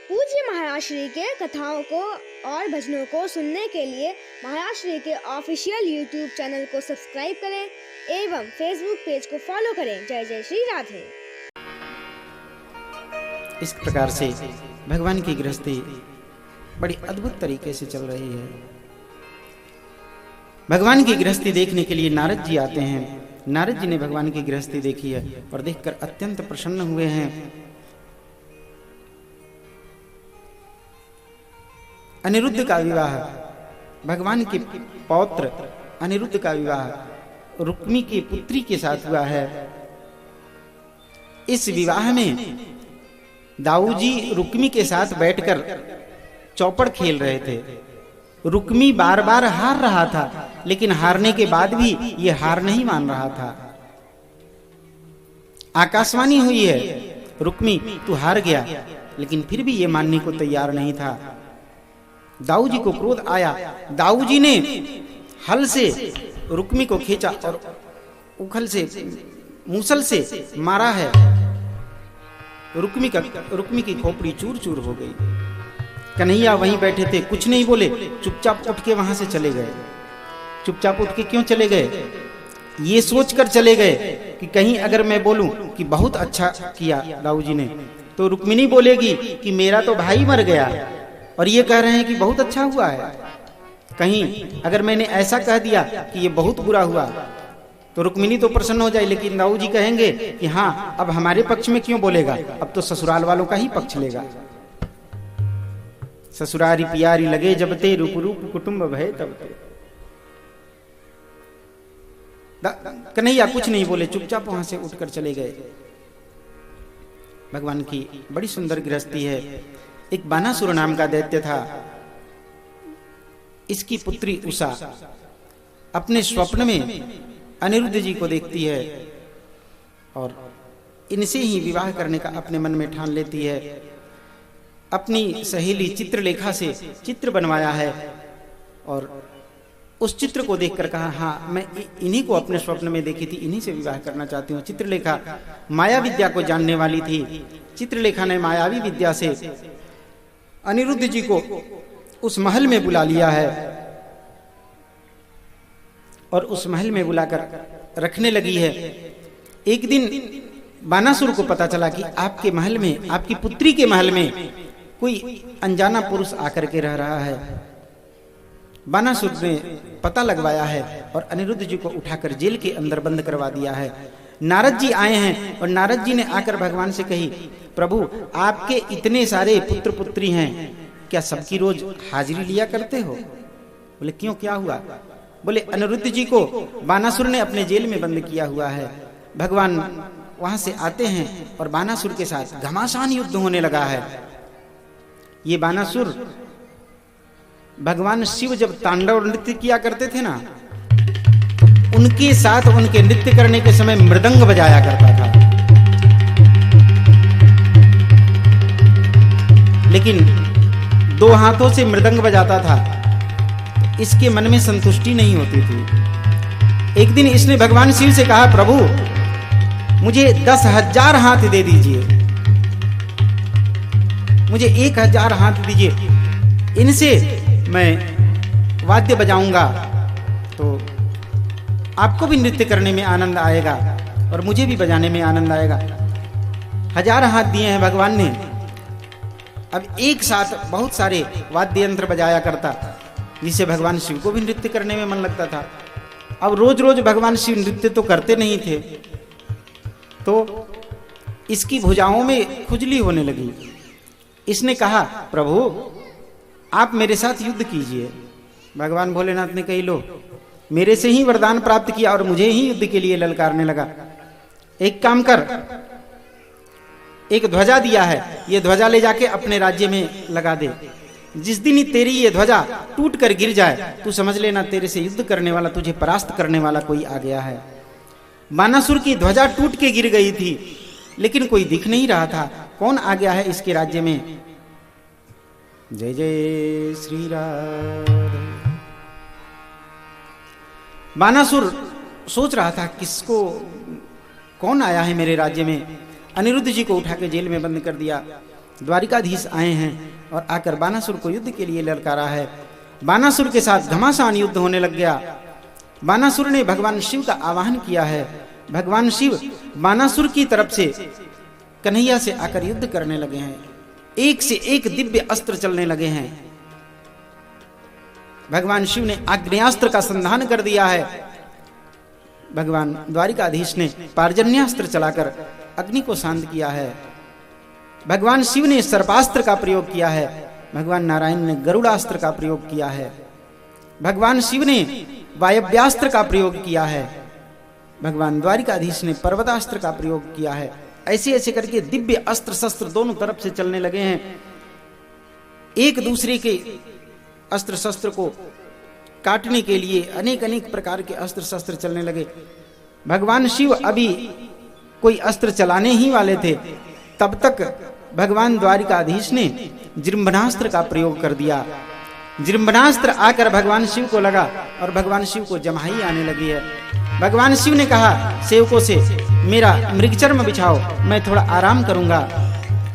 पूज्य महाराज श्री के कथाओं को और भजनों को सुनने के लिए महाराज श्री के ऑफिशियल यूट्यूब चैनल को सब्सक्राइब करें एवं फेसबुक पेज को फॉलो करें। जय जय श्री राधे। इस प्रकार से भगवान की गृहस्थी बड़ी अद्भुत तरीके से चल रही है। भगवान की गृहस्थी देखने के लिए नारद जी आते हैं। नारद जी ने भगवान की गृहस्थी देखी है और देखकर अत्यंत प्रसन्न हुए हैं। अनिरुद्ध का विवाह, भगवान के पौत्र अनिरुद्ध का विवाह रुक्मी की पुत्री के साथ हुआ है। इस विवाह में दाऊजी रुक्मी के साथ बैठकर चौपड़ खेल रहे थे। रुक्मी बार बार हार रहा था, लेकिन हारने के बाद भी यह हार नहीं मान रहा था। आकाशवाणी हुई है, रुक्मी तू हार गया, लेकिन फिर भी यह मानने को तैयार नहीं था। दाऊजी को क्रोध आया। दाऊजी ने हल से रुक्मी को खींचा और उखल से मूसल से मारा है। रुक्मी की खोपड़ी चूर चूर हो गई। कन्हैया वहीं बैठे थे, कुछ नहीं बोले, चुपचाप उठ के वहां से चले गए। चुपचाप उठ के क्यों चले गए? ये सोचकर चले गए कि कहीं अगर मैं बोलूं कि बहुत अच्छा किया दाऊजी ने, तो रुक्मिणी बोलेगी कि मेरा तो भाई मर गया और ये कह रहे हैं कि बहुत अच्छा हुआ है। कहीं अगर मैंने ऐसा कह दिया कि ये बहुत बुरा हुआ, तो रुक्मिणी तो प्रसन्न हो जाए, लेकिन दाऊजी कहेंगे कि हाँ, अब हमारे पक्ष में क्यों बोलेगा, अब तो ससुराल वालों का ही पक्ष लेगा। ससुरारी पियारी लगे जब ते, रूप रूप कुटुंब भय तब ते। कन्हैया कुछ नहीं बोले, चुपचाप वहां से उठकर चले गए। भगवान की बड़ी सुंदर गृहस्थी है। एक बानासुर नाम का दैत्य था। इसकी पुत्री उषा अपने स्वप्न में अनिरुद्ध जी को देखती है और इनसे ही विवाह करने का अपने मन में ठान लेती है। अपनी सहेली चित्रलेखा से चित्र बनवाया है और उस चित्र को देखकर कहा, हाँ मैं इन्हीं को अपने स्वप्न में देखी थी, इन्हीं से विवाह करना चाहती हूँ। चित्रलेखा माया विद्या को जानने वाली थी। चित्रलेखा ने मायावी विद्या से अनिरुद्ध जी को उस महल में बुला लिया है और उस महल में बुलाकर रखने लगी है। एक दिन बानासुर को पता चला कि आपके महल में, आपकी पुत्री के महल में कोई अनजाना पुरुष आकर के रह रहा है। बानासुर ने पता लगवाया है और अनिरुद्ध जी को उठाकर जेल के अंदर बंद करवा दिया है। नारद जी आए हैं और नारद जी ने आकर भगवान से कही, प्रभु आपके इतने सारे पुत्र पुत्री हैं, क्या सबकी रोज हाजिरी लिया करते हो? बोले क्यों, क्या हुआ? बोले अनिरुद्ध जी को बानासुर ने अपने जेल में बंद किया हुआ है। भगवान वहां से आते हैं और बानासुर के साथ घमासान युद्ध होने लगा है। ये बानासुर भगवान शिव जब तांडव नृत्य किया करते थे ना, उनके साथ उनके नृत्य करने के समय मृदंग बजाया करता था। लेकिन दो हाथों से मृदंग बजाता था, इसके मन में संतुष्टि नहीं होती थी। एक दिन इसने भगवान शिव से कहा, प्रभु मुझे 10,000 हाथ दे दीजिए, मुझे 1,000 हाथ दीजिए, इनसे मैं वाद्य बजाऊंगा तो आपको भी नृत्य करने में आनंद आएगा और मुझे भी बजाने में आनंद आएगा। 1000 हाथ दिए हैं भगवान ने। अब एक साथ बहुत सारे वाद्य यंत्र बजाया करता, जिससे भगवान शिव को भी नृत्य करने में मन लगता था। अब रोज रोज भगवान शिव नृत्य तो करते नहीं थे, तो इसकी भुजाओं में खुजली होने लगी। इसने कहा, प्रभु आप मेरे साथ युद्ध कीजिए। भगवान भोलेनाथ ने कही, लो मेरे से ही वरदान प्राप्त किया और मुझे ही युद्ध के लिए ललकारने लगा। एक काम कर, एक ध्वजा दिया है, ये ध्वजा ले जाके अपने राज्य में लगा दे। जिस दिन ही तेरी ये ध्वजा टूट कर गिर जाए, तू समझ लेना तेरे से युद्ध करने वाला, तुझे परास्त करने वाला कोई आ गया है। बानासुर की ध्वजा टूट के गिर गई थी, लेकिन कोई दिख नहीं रहा था, कौन आ गया है इसके राज्य में। जय जय श्री राधे। बानासुर सोच रहा था किसको, कौन आया है मेरे राज्य में। अनिरुद्ध जी को उठा के जेल में बंद कर दिया। द्वारिकाधीश आए हैं और आकर बानासुर को युद्ध के लिए ललकारा है। बानासुर के साथ घमासान युद्ध होने लग गया। बानासुर ने भगवान शिव का आवाहन किया है। भगवान शिव बानासुर की तरफ से कन्हैया से आकर युद्ध करने लगे हैं। एक से एक दिव्य अस्त्र चलने लगे हैं। भगवान शिव ने आग्नेयास्त्र का संधान कर दिया है। भगवान द्वारिकाधीश ने पार्जन्यास्त्र चलाकर अग्नि को शांत किया है। भगवान शिव ने सर्पास्त्र का प्रयोग किया है। भगवान नारायण ने गरुड़ास्त्र का प्रयोग किया है। भगवान शिव ने वायव्यास्त्र का प्रयोग किया है। भगवान द्वारिकाधीश ने पर्वतास्त्र का प्रयोग किया है। ऐसे ऐसे करके दिव्य अस्त्र शस्त्र दोनों तरफ से चलने लगे हैं। एक दूसरे के अस्त्र शस्त्र को काटने के लिए अनेक अनेक प्रकार के अस्त्र शस्त्र चलने लगे। भगवान शिव अभी कोई अस्त्र चलाने ही वाले थे, तब तक भगवान द्वारिकाधीश ने जृंभनास्त्र का प्रयोग कर दिया। जृंभनास्त्र आकर भगवान शिव को लगा और भगवान शिव को जमाई आने लगी है। भगवान शिव ने कहा सेवकों से, मेरा मृगचर्म बिछाओ, मैं थोड़ा आराम करूंगा।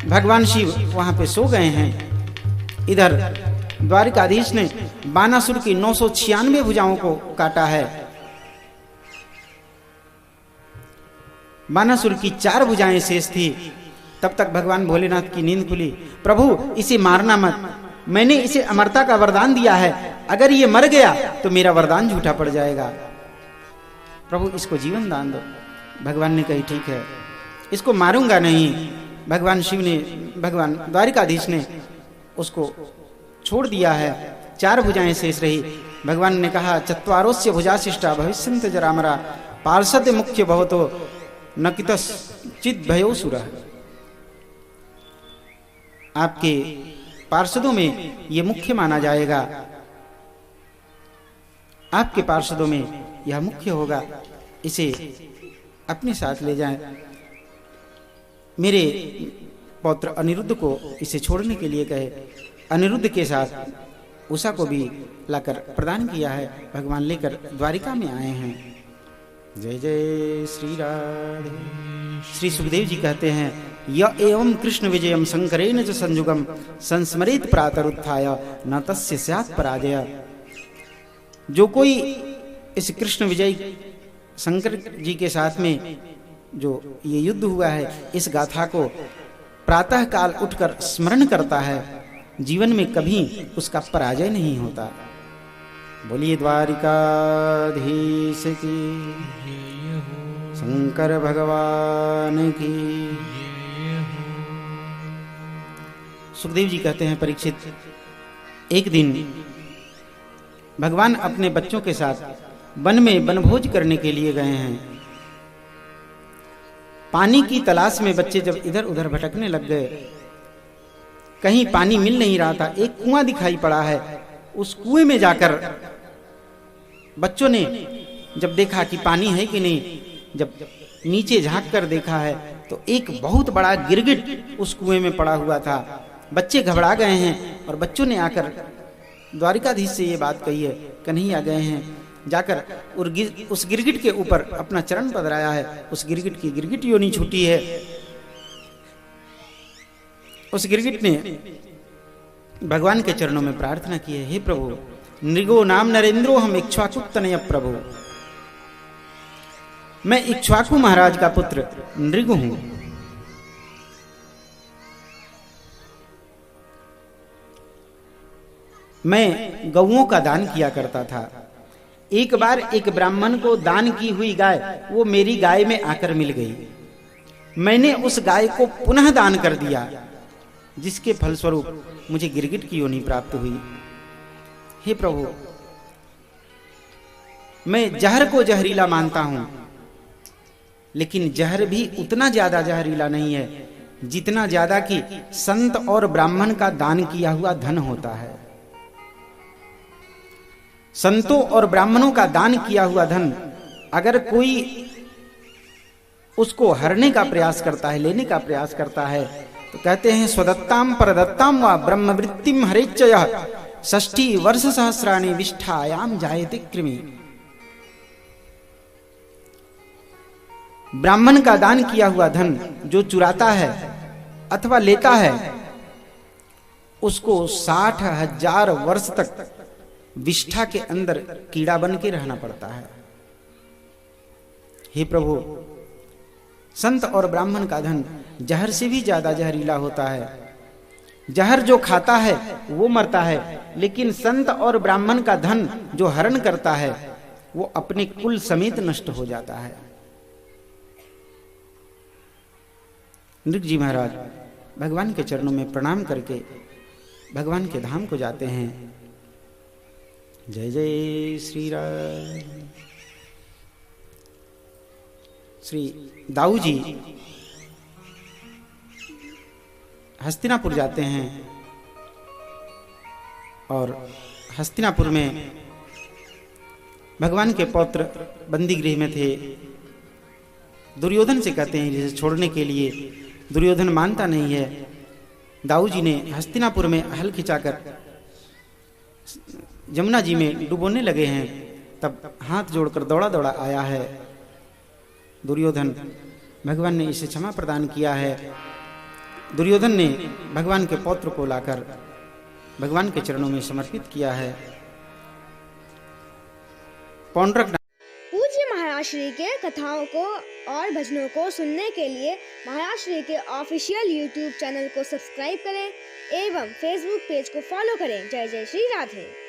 भगवान शिव वहां पे सो गए हैं। इधर द्वारिकाधीश ने बानासुर की 996 भुजाओं को काटा है। बानासुर की 4 भुजाएं शेष थी। तब तक भगवान भोलेनाथ की नींद खुली। प्रभु इसे मारना मत, मैंने इसे अमरता का वरदान दिया है, अगर ये मर गया तो मेरा वरदान झूठा पड़ जाएगा। प्रभु इसको जीवन दान दो। भगवान ने कही ठीक है, इसको मारूंगा नहीं। भगवान शिव ने, भगवान द्वारिकाधीश ने उसको छोड़ दिया है। 4 भुजाएं शेष रही। भगवान ने कहा चत्वारोस्य भुजाशिष्टा भविष्यन्ति जरामरा पार्षद मुख्य भवतो नकितस चिद भयो सुरा। आपके पार्षदों में ये मुख्य माना जाएगा, आपके पार्षदों में यह मुख्य होगा, इसे अपने साथ ले जाएं। मेरे पौत्र अनिरुद्ध को इसे छोड़ने के लिए कहे। अनिरुद्ध के साथ उषा को भी लाकर प्रदान किया है। भगवान लेकर द्वारिका में आए हैं। जय जय श्री राधे। श्री सुखदेव जी कहते हैं य एवं कृष्ण विजयम शंकरेण च संयुगम संस्मरेत प्रातरुत्थाय न तस्य स्यात् पराजय। जो कोई इस कृष्ण विजय शंकर जी के साथ में जो ये युद्ध हुआ है, इस गाथा को प्रातः काल उठकर स्मरण करता है, जीवन में कभी उसका पराजय नहीं होता। बोलिए द्वारिकाधीश की, शंकर भगवान की। सुखदेव जी कहते हैं परीक्षित, एक दिन भगवान अपने बच्चों के साथ वन में वनभोज करने के लिए गए हैं। पानी की तलाश में बच्चे जब इधर उधर भटकने लग गए, कहीं पानी मिल नहीं रहा था। एक कुआं दिखाई पड़ा है। उस कुएं में जाकर बच्चों ने जब देखा कि पानी है कि नहीं, जब नीचे झांक कर देखा है तो एक बहुत बड़ा गिरगिट उस कुएं में पड़ा हुआ था। बच्चे घबरा गए हैं और बच्चों ने आकर द्वारिकाधीश से ये बात कही है। कन्हैया गए हैं, जाकर उस गिरगिट के ऊपर अपना चरण पधराया है। उस गिरगिट की गिरगिट योनि छूटी है। उस गिरगिट ने भगवान के चरणों में प्रार्थना की है, हे प्रभु नृगो नाम नरेंद्रो हम इक्ष्वाकुतनय प्रभु। मैं इक्ष्वाकु महाराज का पुत्र नृगु हूं। मैं गौओं का दान किया करता था। एक बार एक ब्राह्मण को दान की हुई गाय वो मेरी गाय में आकर मिल गई। मैंने उस गाय को पुनः दान कर दिया, जिसके फलस्वरूप मुझे गिरगिट की योनि प्राप्त हुई। हे प्रभु, मैं जहर को जहरीला मानता हूं, लेकिन जहर भी उतना ज्यादा जहरीला नहीं है जितना ज्यादा कि संत और ब्राह्मण का दान किया हुआ धन होता है। संतों और ब्राह्मणों का दान किया हुआ धन अगर कोई उसको हरने का प्रयास करता है, लेने का प्रयास करता है, तो कहते हैं स्वदत्ताम परदत्ताम व ब्रह्मवृत्तिम हरेच्चयः 60 वर्ष सहस्राणि विष्ठायाम जायते कृमि। ब्राह्मण का दान किया हुआ धन जो चुराता है अथवा लेता है, उसको 60,000 वर्ष तक विष्ठा के अंदर कीड़ा बन के रहना पड़ता है। हे प्रभु, संत और ब्राह्मण का धन जहर से भी ज्यादा जहरीला होता है। जहर जो खाता है वो मरता है, लेकिन संत और ब्राह्मण का धन जो हरण करता है वो अपने कुल समेत नष्ट हो जाता है। नृग जी महाराज भगवान के चरणों में प्रणाम करके भगवान के धाम को जाते हैं। जय जय श्री राम। श्री दाऊ जी हस्तिनापुर जाते हैं और हस्तिनापुर में भगवान के पौत्र बंदी गृह में थे। दुर्योधन से कहते हैं जिसे छोड़ने के लिए, दुर्योधन मानता नहीं है। दाऊ जी ने हस्तिनापुर में हल खिंचाकर जमुना जी में डुबोने लगे हैं, तब हाथ जोड़कर दौड़ा दौड़ा आया है दुर्योधन। भगवान ने इसे क्षमा प्रदान किया है। दुर्योधन ने भगवान के पौत्र को लाकर भगवान के चरणों में समर्पित किया है। पौंड्रक पूज्य महाराज श्री के कथाओं को और भजनों को सुनने के लिए महाराज श्री के ऑफिशियल यूट्यूब चैनल को सब्सक्राइब करें एवं फेसबुक पेज को फॉलो करें। जय जय श्री राधे।